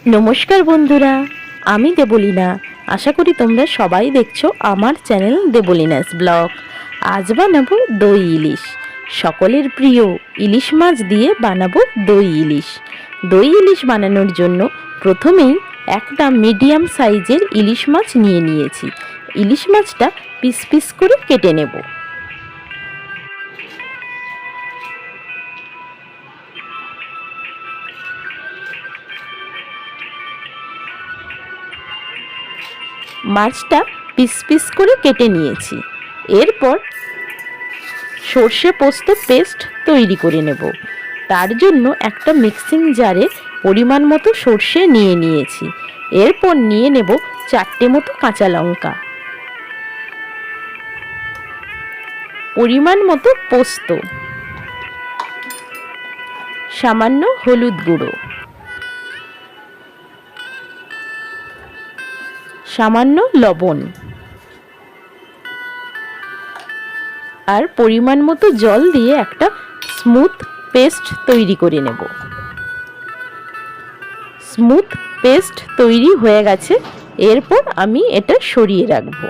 নমস্কার বন্ধুরা, আমি দেবলীনা। আশা করি তোমরা সবাই দেখছো আমার চ্যানেল দেবলীনাস ব্লগ। আজ বানাবো দই ইলিশ, সকলের প্রিয় ইলিশ মাছ দিয়ে বানাবো দই ইলিশ। দই ইলিশ বানানোর জন্য প্রথমেই একটা মিডিয়াম সাইজের ইলিশ মাছ নিয়ে নিয়েছি। ইলিশ মাছটা পিস পিস করে কেটে নেব। মাছটা পিস পিস করে কেটে নিয়েছি। এরপর সর্ষে পোস্ত পেস্ট তৈরি করে নেব। তার জন্য একটা মিক্সিং জারে পরিমাণ মতো সর্ষে নিয়ে নিয়েছি। এরপর নিয়ে নেব 4টে মতো কাঁচা লঙ্কা, পরিমাণ মতো পোস্ত, সামান্য হলুদ গুঁড়ো, সামান্য লবণ আর পরিমাণ মতো জল দিয়ে একটা স্মুথ পেস্ট তৈরি করে নেব। স্মুথ পেস্ট তৈরি হয়ে গেছে। এরপর আমি এটা সরিয়ে রাখবো।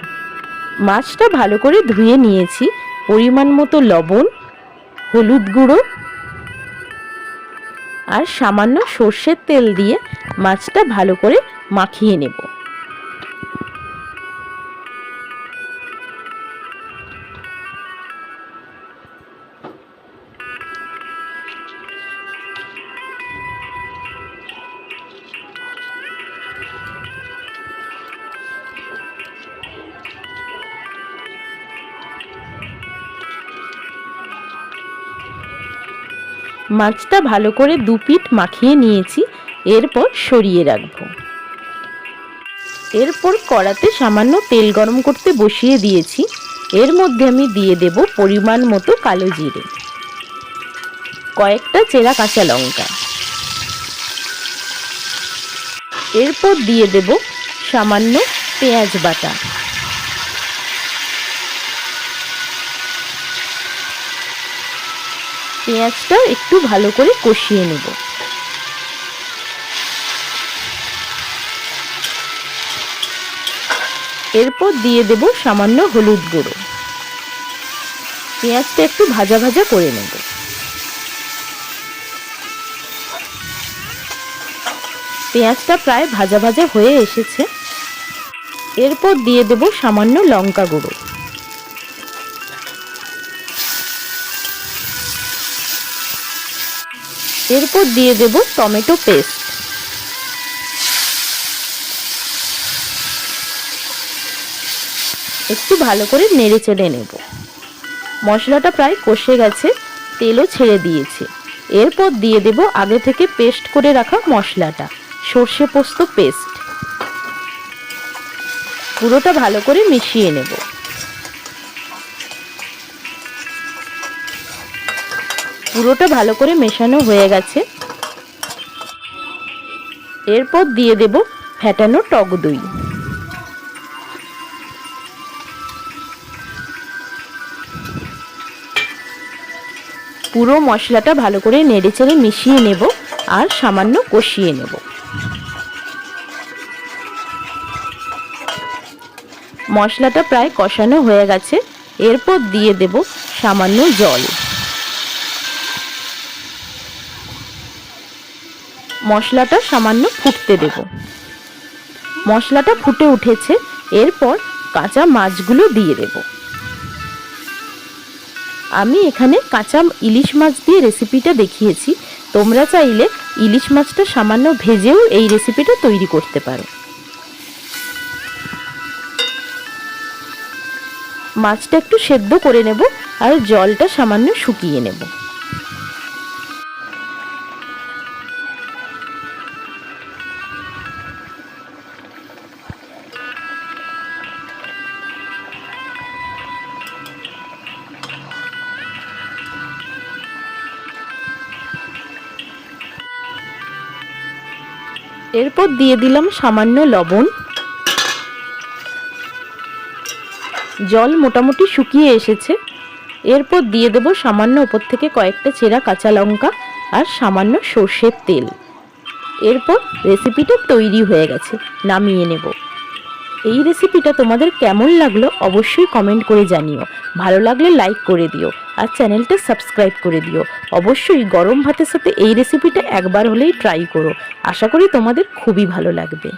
মাছটা ভালো করে ধুয়ে নিয়েছি। পরিমাণ মতো লবণ, হলুদ গুঁড়ো আর সামান্য সর্ষের তেল দিয়ে মাছটা ভালো করে মাখিয়ে নেব। মাছটা ভালো করে 2 পিঠ মাখিয়ে নিয়েছি। এরপর সরিয়ে রাখবো। এরপর কড়াতে সামান্য তেল গরম করতে বসিয়ে দিয়েছি। এর মধ্যে আমি দিয়ে দেব পরিমাণ মতো কালো জিরে, কয়েকটা চেরা কাঁচা লঙ্কা। এরপর দিয়ে দেব সামান্য পেঁয়াজ বাটা, পেঁয়াজটা একটু ভালো করে কষিয়ে নেব। এরপর দিয়ে দেব সামান্য হলুদ গুঁড়ো। পেঁয়াজটা একটু ভাজা ভাজা করে নেব। পেঁয়াজটা প্রায় ভাজা ভাজা হয়ে এসেছে। এরপর দিয়ে দেব সামান্য লঙ্কা গুঁড়ো, এরপর দিয়ে দেব টমেটো পেস্ট, একটু ভালো করে নেড়ে চেড়ে নেব। মশলাটা প্রায় কষে গেছে, তেলও ছেড়ে দিয়েছে। এরপর দিয়ে দেব আগে থেকে পেস্ট করে রাখা মশলাটা, সর্ষে পোস্ত পেস্ট। পুরোটা ভালো করে মিশিয়ে নেব। পুরোটা ভালো করে মেশানো হয়ে গেছে। এরপর দিয়ে দেব ফ্যাটানো টক দই। পুরো মশলাটা ভালো করে নেড়েচেড়ে মিশিয়ে নেব আর সামান্য কষিয়ে নেব। মশলাটা প্রায় কষানো হয়ে গেছে। এরপর দিয়ে দেব সামান্য জল। মশলাটা সামান্য ফুটতে দেব। মশলাটা ফুটে উঠেছে। এরপর কাঁচা মাছগুলো দিয়ে দেব। আমি এখানে কাঁচা ইলিশ মাছ দিয়ে রেসিপিটা দেখিয়েছি। তোমরা চাইলে ইলিশ মাছটা সামান্য ভেজেও এই রেসিপিটা তৈরি করতে পারো। মাছটা একটু সেদ্ধ করে নেব আর জলটা সামান্য শুকিয়ে নেব। এরপর দিয়ে দিলাম সামান্য লবণ। জল মোটামুটি শুকিয়ে এসেছে। এরপর দিয়ে দেব সামান্য উপর থেকে কয়েকটা চেরা কাঁচা লঙ্কা আর সামান্য সর্ষের তেল। এরপর রেসিপিটা তৈরি হয়ে গেছে, নামিয়ে নেব। এই রেসিপিটা তোমাদের কেমন লাগলো অবশ্যই কমেন্ট করে জানিও। ভালো লাগলে লাইক করে দিও আর চ্যানেলটা সাবস্ক্রাইব করে দিও। অবশ্যই গরম ভাতের সাথে এই রেসিপিটা একবার হলেই ট্রাই করো, আশা করি তোমাদের খুবই ভালো লাগবে।